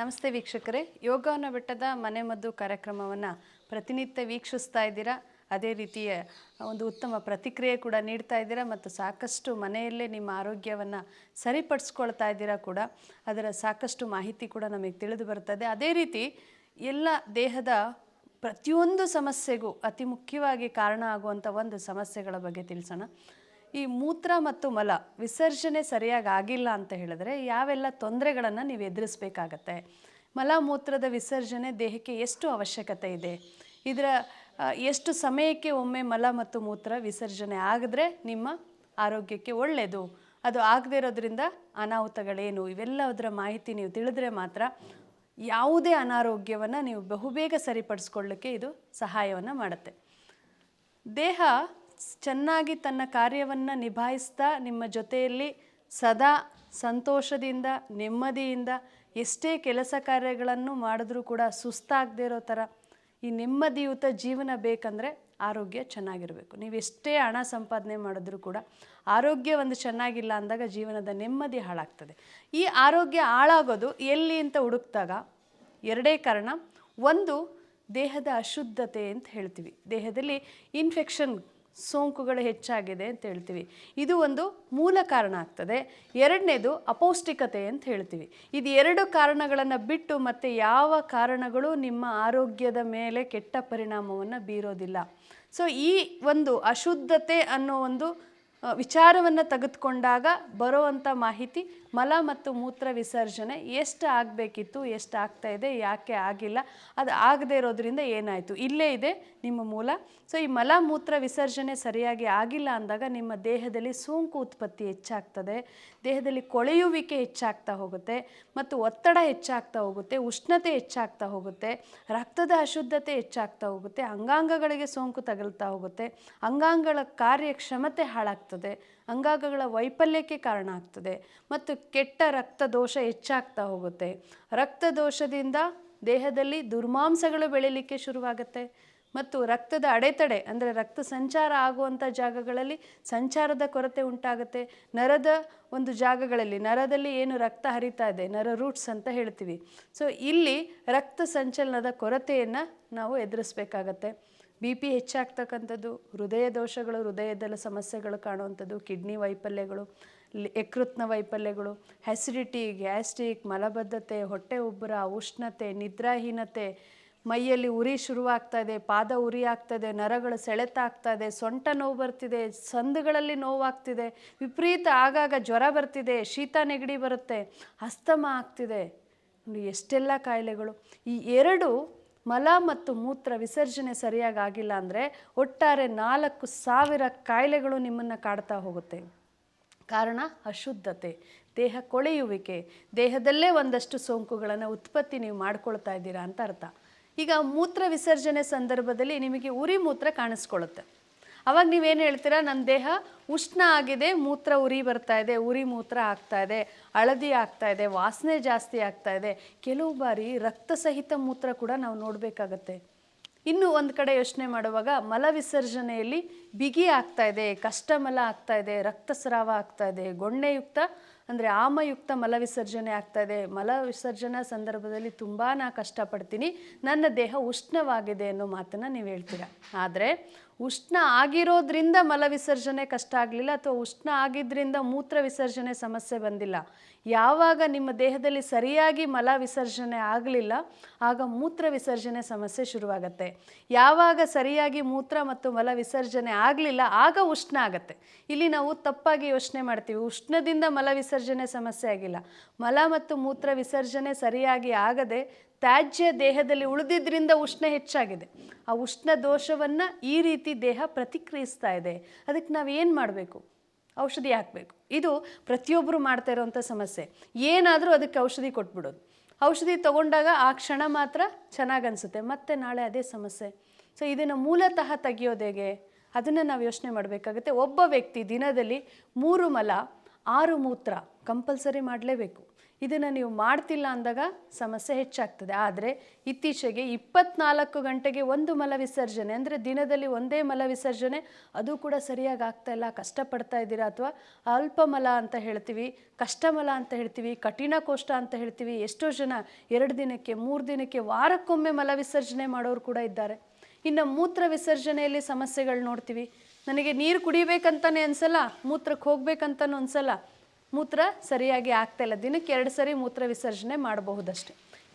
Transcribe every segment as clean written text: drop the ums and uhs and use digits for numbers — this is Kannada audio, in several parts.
ನಮಸ್ತೆ ವೀಕ್ಷಕರೇ, ಯೋಗವನ ಬೆಟ್ಟದ ಮನೆ ಮದ್ದು ಕಾರ್ಯಕ್ರಮವನ್ನು ಪ್ರತಿನಿತ್ಯ ವೀಕ್ಷಿಸ್ತಾ ಇದ್ದೀರಾ. ಅದೇ ರೀತಿಯ ಒಂದು ಉತ್ತಮ ಪ್ರತಿಕ್ರಿಯೆ ಕೂಡ ನೀಡ್ತಾ ಇದ್ದೀರಾ ಮತ್ತು ಸಾಕಷ್ಟು ಮನೆಯಲ್ಲೇ ನಿಮ್ಮ ಆರೋಗ್ಯವನ್ನು ಸರಿಪಡಿಸ್ಕೊಳ್ತಾ ಇದ್ದೀರಾ ಕೂಡ. ಅದರ ಸಾಕಷ್ಟು ಮಾಹಿತಿ ಕೂಡ ನಮಗೆ ತಿಳಿದು ಬರ್ತದೆ. ಅದೇ ರೀತಿ ಎಲ್ಲ ದೇಹದ ಪ್ರತಿಯೊಂದು ಸಮಸ್ಯೆಗೂ ಅತಿ ಮುಖ್ಯವಾಗಿ ಕಾರಣ ಆಗುವಂಥ ಒಂದು ಸಮಸ್ಯೆಗಳ ಬಗ್ಗೆ ತಿಳಿಸೋಣ. ಈ ಮೂತ್ರ ಮತ್ತು ಮಲ ವಿಸರ್ಜನೆ ಸರಿಯಾಗಿ ಆಗಿಲ್ಲ ಅಂತ ಹೇಳಿದ್ರೆ ಯಾವೆಲ್ಲ ತೊಂದರೆಗಳನ್ನು ನೀವು ಎದುರಿಸಬೇಕಾಗತ್ತೆ, ಮಲ ಮೂತ್ರದ ವಿಸರ್ಜನೆ ದೇಹಕ್ಕೆ ಎಷ್ಟು ಅವಶ್ಯಕತೆ ಇದೆ, ಇದರ ಎಷ್ಟು ಸಮಯಕ್ಕೆ ಒಮ್ಮೆ ಮಲ ಮತ್ತು ಮೂತ್ರ ವಿಸರ್ಜನೆ ಆಗಿದ್ರೆ ನಿಮ್ಮ ಆರೋಗ್ಯಕ್ಕೆ ಒಳ್ಳೆಯದು, ಅದು ಆಗದೇ ಇರೋದ್ರಿಂದ ಅನಾಹುತಗಳೇನು, ಇವೆಲ್ಲದರ ಮಾಹಿತಿ ನೀವು ತಿಳಿದ್ರೆ ಮಾತ್ರ ಯಾವುದೇ ಅನಾರೋಗ್ಯವನ್ನು ನೀವು ಬಹುಬೇಗ ಸರಿಪಡಿಸ್ಕೊಳ್ಳಿಕ್ಕೆ ಇದು ಸಹಾಯವನ್ನು ಮಾಡುತ್ತೆ. ದೇಹ ಚೆನ್ನಾಗಿ ತನ್ನ ಕಾರ್ಯವನ್ನು ನಿಭಾಯಿಸ್ತಾ ನಿಮ್ಮ ಜೊತೆಯಲ್ಲಿ ಸದಾ ಸಂತೋಷದಿಂದ ನೆಮ್ಮದಿಯಿಂದ ಎಷ್ಟೇ ಕೆಲಸ ಕಾರ್ಯಗಳನ್ನು ಮಾಡಿದ್ರೂ ಕೂಡ ಸುಸ್ತಾಗದೇ ಇರೋ ಥರ ಈ ನೆಮ್ಮದಿಯುತ ಜೀವನ ಬೇಕಂದರೆ ಆರೋಗ್ಯ ಚೆನ್ನಾಗಿರಬೇಕು. ನೀವು ಎಷ್ಟೇ ಹಣ ಸಂಪಾದನೆ ಮಾಡಿದ್ರೂ ಕೂಡ ಆರೋಗ್ಯ ಒಂದು ಚೆನ್ನಾಗಿಲ್ಲ ಅಂದಾಗ ಜೀವನದ ನೆಮ್ಮದಿ ಹಾಳಾಗ್ತದೆ. ಈ ಆರೋಗ್ಯ ಹಾಳಾಗೋದು ಎಲ್ಲಿ ಅಂತ ಹುಡುಕ್ದಾಗ ಎರಡೇ ಕಾರಣ. ಒಂದು, ದೇಹದ ಅಶುದ್ಧತೆ ಅಂತ ಹೇಳ್ತೀವಿ, ದೇಹದಲ್ಲಿ ಇನ್ಫೆಕ್ಷನ್ ಸೋಂಕುಗಳು ಹೆಚ್ಚಾಗಿದೆ ಅಂತ ಹೇಳ್ತೀವಿ, ಇದು ಒಂದು ಮೂಲ ಕಾರಣ ಆಗ್ತದೆ. ಎರಡನೇದು ಅಪೌಷ್ಟಿಕತೆ ಅಂತ ಹೇಳ್ತೀವಿ. ಇದು ಎರಡು ಕಾರಣಗಳನ್ನು ಬಿಟ್ಟು ಮತ್ತೆ ಯಾವ ಕಾರಣಗಳು ನಿಮ್ಮ ಆರೋಗ್ಯದ ಮೇಲೆ ಕೆಟ್ಟ ಪರಿಣಾಮವನ್ನು ಬೀರೋದಿಲ್ಲ. ಸೊ ಈ ಒಂದು ಅಶುದ್ಧತೆ ಅನ್ನೋ ಒಂದು ವಿಚಾರವನ್ನು ತೆಗೆದುಕೊಂಡಾಗ ಬರುವಂಥ ಮಾಹಿತಿ ಮಲ ಮತ್ತು ಮೂತ್ರ ವಿಸರ್ಜನೆ ಎಷ್ಟು ಆಗಬೇಕಿತ್ತು, ಎಷ್ಟು ಆಗ್ತಾ ಇದೆ, ಯಾಕೆ ಆಗಿಲ್ಲ, ಅದು ಆಗದೇ ಇರೋದ್ರಿಂದ ಏನಾಯಿತು, ಇಲ್ಲೇ ಇದೆ ನಿಮ್ಮ ಮೂಲ. ಸೊ ಈ ಮಲ ಮೂತ್ರ ವಿಸರ್ಜನೆ ಸರಿಯಾಗಿ ಆಗಿಲ್ಲ ಅಂದಾಗ ನಿಮ್ಮ ದೇಹದಲ್ಲಿ ಸೋಂಕು ಉತ್ಪತ್ತಿ ಹೆಚ್ಚಾಗ್ತದೆ, ದೇಹದಲ್ಲಿ ಕೊಳೆಯುವಿಕೆ ಹೆಚ್ಚಾಗ್ತಾ ಹೋಗುತ್ತೆ ಮತ್ತು ಒತ್ತಡ ಹೆಚ್ಚಾಗ್ತಾ ಹೋಗುತ್ತೆ, ಉಷ್ಣತೆ ಹೆಚ್ಚಾಗ್ತಾ ಹೋಗುತ್ತೆ, ರಕ್ತದ ಅಶುದ್ಧತೆ ಹೆಚ್ಚಾಗ್ತಾ ಹೋಗುತ್ತೆ, ಅಂಗಾಂಗಗಳಿಗೆ ಸೋಂಕು ತಗುಲ್ತಾ ಹೋಗುತ್ತೆ, ಅಂಗಾಂಗಗಳ ಕಾರ್ಯಕ್ಷಮತೆ ಹಾಳಾಗ್ತದೆ, ಅಂಗಾಂಗಗಳ ವೈಫಲ್ಯಕ್ಕೆ ಕಾರಣ ಆಗ್ತದೆ ಮತ್ತು ಕೆಟ್ಟ ರಕ್ತದೋಷ ಹೆಚ್ಚಾಗ್ತಾ ಹೋಗುತ್ತೆ. ರಕ್ತದೋಷದಿಂದ ದೇಹದಲ್ಲಿ ದುರ್ಮಾಂಸಗಳು ಬೆಳೀಲಿಕ್ಕೆ ಶುರುವಾಗುತ್ತೆ ಮತ್ತು ರಕ್ತದ ಅಡೆತಡೆ ಅಂದರೆ ರಕ್ತ ಸಂಚಾರ ಆಗುವಂಥ ಜಾಗಗಳಲ್ಲಿ ಸಂಚಾರದ ಕೊರತೆ ಉಂಟಾಗುತ್ತೆ. ನರದ ಒಂದು ಜಾಗಗಳಲ್ಲಿ, ನರದಲ್ಲಿ ಏನು ರಕ್ತ ಹರಿತಾ ಇದೆ, ನರ ರೂಟ್ಸ್ ಅಂತ ಹೇಳ್ತೀವಿ, ಸೊ ಇಲ್ಲಿ ರಕ್ತ ಸಂಚಲನದ ಕೊರತೆಯನ್ನು ನಾವು ಎದುರಿಸಬೇಕಾಗತ್ತೆ. ಬಿ ಪಿ ಹೆಚ್ಚಾಗ್ತಕ್ಕಂಥದ್ದು, ಹೃದಯ ದೋಷಗಳು, ಹೃದಯದ ಸಮಸ್ಯೆಗಳು ಕಾಣುವಂಥದ್ದು, ಕಿಡ್ನಿ ವೈಫಲ್ಯಗಳು, ಯಕೃತ್ನ ವೈಫಲ್ಯಗಳು, ಆ್ಯಸಿಡಿಟಿ, ಗ್ಯಾಸ್ಟ್ರಿಕ್, ಮಲಬದ್ಧತೆ, ಹೊಟ್ಟೆ ಉಬ್ಬರ, ಉಷ್ಣತೆ, ನಿದ್ರಾಹೀನತೆ, ಮೈಯಲ್ಲಿ ಉರಿ ಶುರುವಾಗ್ತಾ ಇದೆ, ಪಾದ ಉರಿ ಆಗ್ತದೆ, ನರಗಳು ಸೆಳೆತ ಆಗ್ತಾ ಇದೆ, ಸೊಂಟ ನೋವು ಬರ್ತಿದೆ, ಸಂದುಗಳಲ್ಲಿ ನೋವಾಗ್ತಿದೆ, ವಿಪರೀತ ಆಗಾಗ ಜ್ವರ ಬರ್ತಿದೆ, ಶೀತ ನೆಗಡಿ ಬರುತ್ತೆ, ಅಸ್ತಮ ಆಗ್ತಿದೆ, ಎಷ್ಟೆಲ್ಲ ಕಾಯಿಲೆಗಳು. ಈ ಎರಡು ಮಲ ಮತ್ತು ಮೂತ್ರ ವಿಸರ್ಜನೆ ಸರಿಯಾಗಿ ಆಗಿಲ್ಲ ಅಂದರೆ ಒಟ್ಟಾರೆ 4,000 ಕಾಯಿಲೆಗಳು ನಿಮ್ಮನ್ನು ಕಾಡ್ತಾ ಹೋಗುತ್ತೆ. ಕಾರಣ ಅಶುದ್ಧತೆ, ದೇಹ ಕೊಳೆಯುವಿಕೆ, ದೇಹದಲ್ಲೇ ಒಂದಷ್ಟು ಸೋಂಕುಗಳನ್ನು ಉತ್ಪತ್ತಿ ನೀವು ಮಾಡ್ಕೊಳ್ತಾ ಇದ್ದೀರಾ ಅಂತ ಅರ್ಥ. ಈಗ ಮೂತ್ರ ವಿಸರ್ಜನೆ ಸಂದರ್ಭದಲ್ಲಿ ನಿಮಗೆ ಉರಿ ಮೂತ್ರ ಕಾಣಿಸ್ಕೊಳ್ಳುತ್ತೆ. ಅವಾಗ ನೀವೇನು ಹೇಳ್ತೀರಾ, ನನ್ನ ದೇಹ ಉಷ್ಣ ಆಗಿದೆ, ಮೂತ್ರ ಉರಿ ಬರ್ತಾ ಇದೆ, ಉರಿ ಮೂತ್ರ ಆಗ್ತಾ ಇದೆ, ಹಳದಿ ಆಗ್ತಾ ಇದೆ, ವಾಸನೆ ಜಾಸ್ತಿ ಆಗ್ತಾ ಇದೆ. ಕೆಲವು ಬಾರಿ ರಕ್ತ ಸಹಿತ ಮೂತ್ರ ಕೂಡ ನಾವು ನೋಡಬೇಕಾಗತ್ತೆ. ಇನ್ನು ಒಂದು ಕಡೆ ಯೋಚನೆ ಮಾಡುವಾಗ ಮಲ ವಿಸರ್ಜನೆಯಲ್ಲಿ ಬಿಗಿ ಆಗ್ತಾ ಇದೆ, ಕಷ್ಟ ಮಲ ಆಗ್ತಾ ಇದೆ, ರಕ್ತಸ್ರಾವ ಆಗ್ತಾ ಇದೆ, ಗೊಣ್ಣೆಯುಕ್ತ ಅಂದರೆ ಆಮಯುಕ್ತ ಮಲ ವಿಸರ್ಜನೆ ಆಗ್ತಾ ಇದೆ. ಮಲ ವಿಸರ್ಜನಾ ಸಂದರ್ಭದಲ್ಲಿ ತುಂಬ ನಾನು ಕಷ್ಟಪಡ್ತೀನಿ, ನನ್ನ ದೇಹ ಉಷ್ಣವಾಗಿದೆ ಅನ್ನೋ ಮಾತನ್ನು ನೀವು ಹೇಳ್ತೀರ. ಆದರೆ ಉಷ್ಣ ಆಗಿರೋದ್ರಿಂದ ಮಲ ವಿಸರ್ಜನೆ ಕಷ್ಟ ಆಗಲಿಲ್ಲ ಅಥವಾ ಉಷ್ಣ ಆಗಿದ್ದರಿಂದ ಮೂತ್ರ ವಿಸರ್ಜನೆ ಸಮಸ್ಯೆ ಬಂದಿಲ್ಲ. ಯಾವಾಗ ನಿಮ್ಮ ದೇಹದಲ್ಲಿ ಸರಿಯಾಗಿ ಮಲ ವಿಸರ್ಜನೆ ಆಗಲಿಲ್ಲ ಆಗ ಮೂತ್ರ ವಿಸರ್ಜನೆ ಸಮಸ್ಯೆ ಶುರುವಾಗತ್ತೆ. ಯಾವಾಗ ಸರಿಯಾಗಿ ಮೂತ್ರ ಮತ್ತು ಮಲ ವಿಸರ್ಜನೆ ಆಗಲಿಲ್ಲ ಆಗ ಉಷ್ಣ ಆಗತ್ತೆ. ಇಲ್ಲಿ ನಾವು ತಪ್ಪಾಗಿ ಯೋಚನೆ ಮಾಡ್ತೀವಿ, ಉಷ್ಣದಿಂದ ಮಲ ವಿಸರ್ಜನೆ ಸಮಸ್ಯೆ ಆಗಿಲ್ಲ, ಮಲ ಮತ್ತು ಮೂತ್ರ ವಿಸರ್ಜನೆ ಸರಿಯಾಗಿ ಆಗದೆ ತ್ಯಾಜ್ಯ ದೇಹದಲ್ಲಿ ಉಳಿದಿದ್ದರಿಂದ ಉಷ್ಣ ಹೆಚ್ಚಾಗಿದೆ. ಆ ಉಷ್ಣ ದೋಷವನ್ನು ಈ ರೀತಿ ದೇಹ ಪ್ರತಿಕ್ರಿಯಿಸ್ತಾ ಇದೆ. ಅದಕ್ಕೆ ನಾವು ಏನು ಮಾಡಬೇಕು? ಔಷಧಿ ಹಾಕಬೇಕು. ಇದು ಪ್ರತಿಯೊಬ್ಬರು ಮಾಡ್ತಾ ಇರೋವಂಥ ಸಮಸ್ಯೆ. ಏನಾದರೂ ಅದಕ್ಕೆ ಔಷಧಿ ಕೊಟ್ಬಿಡೋದು. ಔಷಧಿ ತೊಗೊಂಡಾಗ ಆ ಕ್ಷಣ ಮಾತ್ರ ಚೆನ್ನಾಗಿ ಅನಿಸುತ್ತೆ, ಮತ್ತೆ ನಾಳೆ ಅದೇ ಸಮಸ್ಯೆ. ಸೊ ಇದನ್ನು ಮೂಲತಃ ತೆಗಿಯೋದು ಹೇಗೆ, ಅದನ್ನು ನಾವು ಯೋಚನೆ ಮಾಡಬೇಕಾಗುತ್ತೆ. ಒಬ್ಬ ವ್ಯಕ್ತಿ ದಿನದಲ್ಲಿ 3 ಮಲ 6 ಮೂತ್ರ ಕಂಪಲ್ಸರಿ ಮಾಡಲೇಬೇಕು. ಇದನ್ನು ನೀವು ಮಾಡ್ತಿಲ್ಲ ಅಂದಾಗ ಸಮಸ್ಯೆ ಹೆಚ್ಚಾಗ್ತದೆ. ಆದರೆ ಇತ್ತೀಚೆಗೆ 24 ಗಂಟೆಗೆ ಒಂದು ಮಲ ವಿಸರ್ಜನೆ, ಅಂದರೆ ದಿನದಲ್ಲಿ ಒಂದೇ ಮಲ ವಿಸರ್ಜನೆ, ಅದು ಕೂಡ ಸರಿಯಾಗಿ ಆಗ್ತಾ ಇಲ್ಲ, ಕಷ್ಟಪಡ್ತಾ ಇದ್ದೀರಾ, ಅಥವಾ ಅಲ್ಪ ಮಲ ಅಂತ ಹೇಳ್ತೀವಿ, ಕಷ್ಟಮಲ ಅಂತ ಹೇಳ್ತೀವಿ, ಕಠಿಣ ಕೋಷ್ಟ ಅಂತ ಹೇಳ್ತೀವಿ. ಎಷ್ಟೋ ಜನ 2 ದಿನಕ್ಕೆ 3 ದಿನಕ್ಕೆ ವಾರಕ್ಕೊಮ್ಮೆ ಮಲ ವಿಸರ್ಜನೆ ಮಾಡೋರು ಕೂಡ ಇದ್ದಾರೆ. ಇನ್ನು ಮೂತ್ರ ವಿಸರ್ಜನೆಯಲ್ಲಿ ಸಮಸ್ಯೆಗಳು ನೋಡ್ತೀವಿ. ನನಗೆ ನೀರು ಕುಡಿಬೇಕಂತಾನೆ ಅನ್ಸಲ್ಲ, ಮೂತ್ರಕ್ಕೆ ಹೋಗ್ಬೇಕಂತನೂ ಅನ್ಸಲ್ಲ, ಮೂತ್ರ ಸರಿಯಾಗಿ ಆಗ್ತಾಯಿಲ್ಲ, ದಿನಕ್ಕೆ 2 ಸರಿ ಮೂತ್ರ ವಿಸರ್ಜನೆ ಮಾಡಬಹುದಷ್ಟೆ.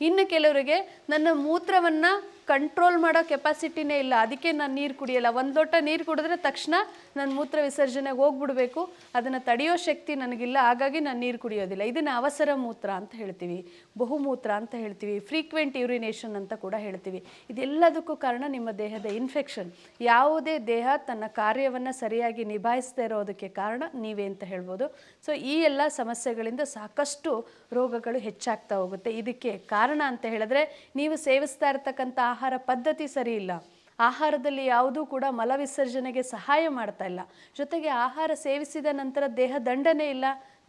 ಇನ್ನು ಕೆಲವರಿಗೆ ನನ್ನ ಮೂತ್ರವನ್ನು ಕಂಟ್ರೋಲ್ ಮಾಡೋ ಕೆಪಾಸಿಟಿನೇ ಇಲ್ಲ, ಅದಕ್ಕೆ ನಾನು ನೀರು ಕುಡಿಯಲ್ಲ. 1 ಲೋಟ ನೀರು ಕುಡಿದ್ರೆ ತಕ್ಷಣ ನಾನು ಮೂತ್ರ ವಿಸರ್ಜನೆಗೆ ಹೋಗ್ಬಿಡ್ಬೇಕು, ಅದನ್ನು ತಡೆಯೋ ಶಕ್ತಿ ನನಗಿಲ್ಲ, ಹಾಗಾಗಿ ನಾನು ನೀರು ಕುಡಿಯೋದಿಲ್ಲ. ಇದನ್ನು ಅವಸರ ಮೂತ್ರ ಅಂತ ಹೇಳ್ತೀವಿ, ಬಹುಮೂತ್ರ ಅಂತ ಹೇಳ್ತೀವಿ, ಫ್ರೀಕ್ವೆಂಟ್ ಯೂರಿನೇಷನ್ ಅಂತ ಕೂಡ ಹೇಳ್ತೀವಿ. ಇದೆಲ್ಲದಕ್ಕೂ ಕಾರಣ ನಿಮ್ಮ ದೇಹದ ಇನ್ಫೆಕ್ಷನ್. ಯಾವುದೇ ದೇಹ ತನ್ನ ಕಾರ್ಯವನ್ನು ಸರಿಯಾಗಿ ನಿಭಾಯಿಸದೇ ಇರೋದಕ್ಕೆ ಕಾರಣ ನೀವೇ ಅಂತ ಹೇಳ್ಬೋದು. ಸೊ ಈ ಎಲ್ಲ ಸಮಸ್ಯೆಗಳಿಂದ ಸಾಕಷ್ಟು ರೋಗಗಳು ಹೆಚ್ಚಾಗ್ತಾ ಹೋಗುತ್ತೆ. ಇದಕ್ಕೆ ಕಾರಣ ಅಂತ ಹೇಳಿದ್ರೆ ನೀವು ಸೇವಿಸ್ತಾ ಇರ್ತಕ್ಕಂಥ ಆಹಾರ ಪದ್ಧತಿ ಸರಿ ಇಲ್ಲ. ಆಹಾರದಲ್ಲಿ ಯಾವುದೂ ಕೂಡ ಮಲ ವಿಸರ್ಜನೆಗೆ ಸಹಾಯ ಮಾಡ್ತಾ ಇಲ್ಲ. ಜೊತೆಗೆ ಆಹಾರ ಸೇವಿಸಿದ ನಂತರ ದೇಹ ದಂಡನೆ ಇಲ್ಲ,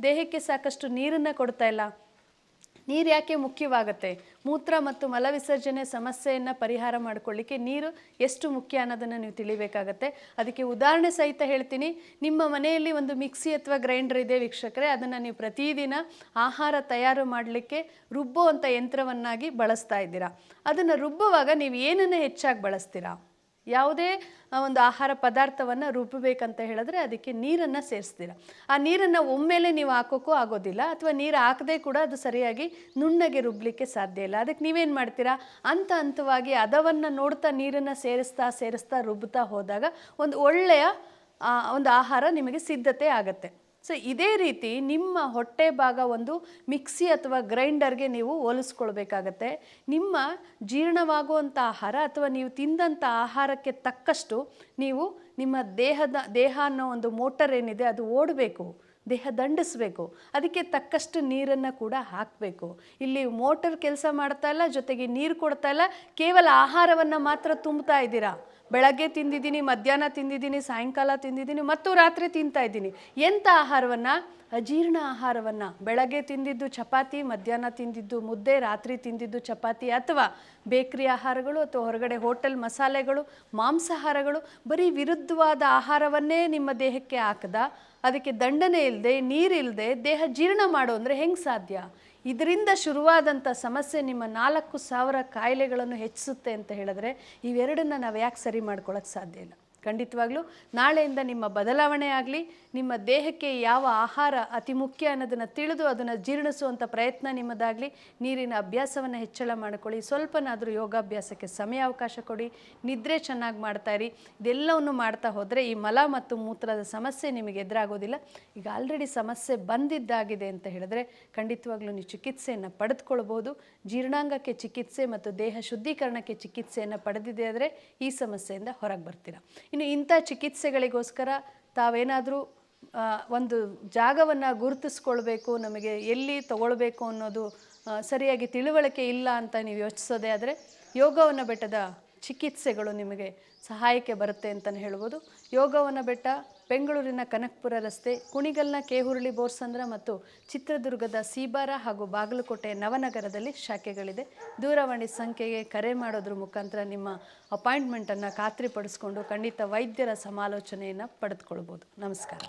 ದೇಹಕ್ಕೆ ಸಾಕಷ್ಟು ನೀರನ್ನು ಕೊಡ್ತಾ ಇಲ್ಲ. ನೀರು ಯಾಕೆ ಮುಖ್ಯವಾಗುತ್ತೆ? ಮೂತ್ರ ಮತ್ತು ಮಲ ವಿಸರ್ಜನೆ ಸಮಸ್ಯೆಯನ್ನು ಪರಿಹಾರ ಮಾಡಿಕೊಳ್ಳಿಕ್ಕೆ ನೀರು ಎಷ್ಟು ಮುಖ್ಯ ಅನ್ನೋದನ್ನು ನೀವು ತಿಳಿಬೇಕಾಗತ್ತೆ. ಅದಕ್ಕೆ ಉದಾಹರಣೆ ಸಹಿತ ಹೇಳ್ತೀನಿ. ನಿಮ್ಮ ಮನೆಯಲ್ಲಿ ಒಂದು ಮಿಕ್ಸಿ ಅಥವಾ ಗ್ರೈಂಡರ್ ಇದೆ ವೀಕ್ಷಕರೇ, ಅದನ್ನು ನೀವು ಪ್ರತಿದಿನ ಆಹಾರ ತಯಾರು ಮಾಡಲಿಕ್ಕೆ ರುಬ್ಬುವಂಥ ಯಂತ್ರವನ್ನಾಗಿ ಬಳಸ್ತಾ ಇದ್ದೀರಾ. ಅದನ್ನು ರುಬ್ಬುವಾಗ ನೀವು ಏನನ್ನು ಹೆಚ್ಚಾಗಿ ಬಳಸ್ತೀರಾ? ಯಾವುದೇ ಒಂದು ಆಹಾರ ಪದಾರ್ಥವನ್ನು ರುಬ್ಬಬೇಕಂತ ಹೇಳಿದ್ರೆ ಅದಕ್ಕೆ ನೀರನ್ನು ಸೇರಿಸ್ತೀರ. ಆ ನೀರನ್ನು ಒಮ್ಮೆಲೆ ನೀವು ಹಾಕೋಕ್ಕೂ ಆಗೋದಿಲ್ಲ, ಅಥವಾ ನೀರು ಹಾಕದೇ ಕೂಡ ಅದು ಸರಿಯಾಗಿ ನುಣ್ಣಗೆ ರುಬ್ಬಲಿಕ್ಕೆ ಸಾಧ್ಯ ಇಲ್ಲ. ಅದಕ್ಕೆ ನೀವೇನು ಮಾಡ್ತೀರಾ? ಹಂತವಾಗಿ ಅದವನ್ನು ನೋಡ್ತಾ ನೀರನ್ನು ಸೇರಿಸ್ತಾ ರುಬ್ಬುತ್ತಾ ಹೋದಾಗ ಒಂದು ಒಳ್ಳೆಯ ಒಂದು ಆಹಾರ ನಿಮಗೆ ಸಿದ್ಧತೆ ಆಗುತ್ತೆ. ಸೊ ಇದೇ ರೀತಿ ನಿಮ್ಮ ಹೊಟ್ಟೆ ಭಾಗ ಒಂದು ಮಿಕ್ಸಿ ಅಥವಾ ಗ್ರೈಂಡರ್ಗೆ ನೀವು ಹೋಲಿಸ್ಕೊಳ್ಬೇಕಾಗತ್ತೆ. ನಿಮ್ಮ ಜೀರ್ಣವಾಗುವಂಥ ಆಹಾರ ಅಥವಾ ನೀವು ತಿಂದಂಥ ಆಹಾರಕ್ಕೆ ತಕ್ಕಷ್ಟು ನೀವು ನಿಮ್ಮ ದೇಹ ಅನ್ನೋ ಒಂದು ಮೋಟರ್ ಏನಿದೆ ಅದು ಓಡಬೇಕು, ದೇಹ ದಂಡಿಸ್ಬೇಕು. ಅದಕ್ಕೆ ತಕ್ಕಷ್ಟು ನೀರನ್ನು ಕೂಡ ಹಾಕಬೇಕು. ಇಲ್ಲಿ ಮೋಟರ್ ಕೆಲಸ ಮಾಡ್ತಾ ಇಲ್ಲ, ಜೊತೆಗೆ ನೀರು ಕೊಡ್ತಾ ಇಲ್ಲ, ಕೇವಲ ಆಹಾರವನ್ನು ಮಾತ್ರ ತುಂಬ್ತಾ ಇದ್ದೀರಾ. ಬೆಳಗ್ಗೆ ತಿಂದಿದ್ದೀನಿ, ಮಧ್ಯಾಹ್ನ ತಿಂದಿದ್ದೀನಿ, ಸಾಯಂಕಾಲ ತಿಂದಿದ್ದೀನಿ ಮತ್ತು ರಾತ್ರಿ ತಿಂತಾ ಇದ್ದೀನಿ. ಎಂಥ ಆಹಾರವನ್ನು? ಅಜೀರ್ಣ ಆಹಾರವನ್ನು. ಬೆಳಗ್ಗೆ ತಿಂದಿದ್ದು ಚಪಾತಿ, ಮಧ್ಯಾಹ್ನ ತಿಂದಿದ್ದು ಮುದ್ದೆ, ರಾತ್ರಿ ತಿಂದಿದ್ದು ಚಪಾತಿ, ಅಥವಾ ಬೇಕ್ರಿ ಆಹಾರಗಳು ಅಥವಾ ಹೊರಗಡೆ ಹೋಟೆಲ್ ಮಸಾಲೆಗಳು, ಮಾಂಸಾಹಾರಗಳು, ಬರೀ ವಿರುದ್ಧವಾದ ಆಹಾರವನ್ನೇ ನಿಮ್ಮ ದೇಹಕ್ಕೆ ಹಾಕದ, ಅದಕ್ಕೆ ದಂಡನೆ ಇಲ್ಲದೆ, ನೀರಿಲ್ಲದೆ ದೇಹ ಜೀರ್ಣ ಮಾಡು ಅಂದರೆ ಹೆಂಗೆ ಸಾಧ್ಯ? ಇದರಿಂದ ಶುರುವಾದಂಥ ಸಮಸ್ಯೆ ನಿಮ್ಮ 4,000 ಕಾಯಿಲೆಗಳನ್ನು ಹೆಚ್ಚಿಸುತ್ತೆ ಅಂತ ಹೇಳಿದ್ರೆ ಇವೆರಡನ್ನ ನಾವು ಯಾಕೆ ಸರಿ ಮಾಡ್ಕೊಳ್ಳೋಕ್ಕೆ ಸಾಧ್ಯ ಇಲ್ಲ? ಖಂಡಿತವಾಗ್ಲೂ ನಾಳೆಯಿಂದ ನಿಮ್ಮ ಬದಲಾವಣೆ ಆಗಲಿ. ನಿಮ್ಮ ದೇಹಕ್ಕೆ ಯಾವ ಆಹಾರ ಅತಿ ಮುಖ್ಯ ಅನ್ನೋದನ್ನು ತಿಳಿದು ಅದನ್ನು ಜೀರ್ಣಿಸುವಂಥ ಪ್ರಯತ್ನ ನಿಮ್ಮದಾಗಲಿ. ನೀರಿನ ಅಭ್ಯಾಸವನ್ನು ಹೆಚ್ಚಳ ಮಾಡಿಕೊಳ್ಳಿ. ಸ್ವಲ್ಪನಾದರೂ ಯೋಗಾಭ್ಯಾಸಕ್ಕೆ ಸಮಯಾವಕಾಶ ಕೊಡಿ. ನಿದ್ರೆ ಚೆನ್ನಾಗಿ ಮಾಡ್ತಾಯಿರಿ. ಇದೆಲ್ಲವನ್ನು ಮಾಡ್ತಾ ಹೋದರೆ ಈ ಮಲ ಮತ್ತು ಮೂತ್ರದ ಸಮಸ್ಯೆ ನಿಮಗೆ ಎದುರಾಗೋದಿಲ್ಲ. ಈಗ ಆಲ್ರೆಡಿ ಸಮಸ್ಯೆ ಬಂದಿದ್ದಾಗಿದೆ ಅಂತ ಹೇಳಿದ್ರೆ ಖಂಡಿತವಾಗ್ಲೂ ನೀವು ಚಿಕಿತ್ಸೆಯನ್ನು ಪಡೆದುಕೊಳ್ಬೋದು. ಜೀರ್ಣಾಂಗಕ್ಕೆ ಚಿಕಿತ್ಸೆ ಮತ್ತು ದೇಹ ಶುದ್ಧೀಕರಣಕ್ಕೆ ಚಿಕಿತ್ಸೆಯನ್ನು ಪಡೆದಿದೆ ಆದರೆ ಈ ಸಮಸ್ಯೆಯಿಂದ ಹೊರಗೆ ಬರ್ತೀರಾ. ಇನ್ನು ಇಂಥ ಚಿಕಿತ್ಸೆಗಳಿಗೋಸ್ಕರ ತಾವೇನಾದರೂ ಒಂದು ಜಾಗವನ್ನು ಗುರುತಿಸ್ಕೊಳ್ಬೇಕು, ನಮಗೆ ಎಲ್ಲಿ ತಗೊಳ್ಬೇಕು ಅನ್ನೋದು ಸರಿಯಾಗಿ ತಿಳುವಳಿಕೆ ಇಲ್ಲ ಅಂತ ನೀವು ಯೋಚಿಸೋದೇ ಆದರೆ ಯೋಗವನ ಬೆಟ್ಟದ ಚಿಕಿತ್ಸೆಗಳು ನಿಮಗೆ ಸಹಾಯಕ್ಕೆ ಬರುತ್ತೆ ಅಂತಲೇ ಹೇಳ್ಬೋದು. ಯೋಗವನ ಬೆಟ್ಟ ಬೆಂಗಳೂರಿನ ಕನಕಪುರ ರಸ್ತೆ, ಕುಣಿಗಲ್ನ ಕೇಹುರುಳಿ ಬೋರ್ಸಂದ್ರ ಮತ್ತು ಚಿತ್ರದುರ್ಗದ ಸೀಬಾರ ಹಾಗೂ ಬಾಗಲಕೋಟೆ ನವನಗರದಲ್ಲಿ ಶಾಖೆಗಳಿದೆ. ದೂರವಾಣಿ ಸಂಖ್ಯೆಗೆ ಕರೆ ಮಾಡೋದ್ರ ಮುಖಾಂತರ ನಿಮ್ಮ ಅಪಾಯಿಂಟ್ಮೆಂಟನ್ನು ಖಾತ್ರಿಪಡಿಸ್ಕೊಂಡು ಖಂಡಿತ ವೈದ್ಯರ ಸಮಾಲೋಚನೆಯನ್ನು ಪಡೆದುಕೊಳ್ಬೋದು. ನಮಸ್ಕಾರ.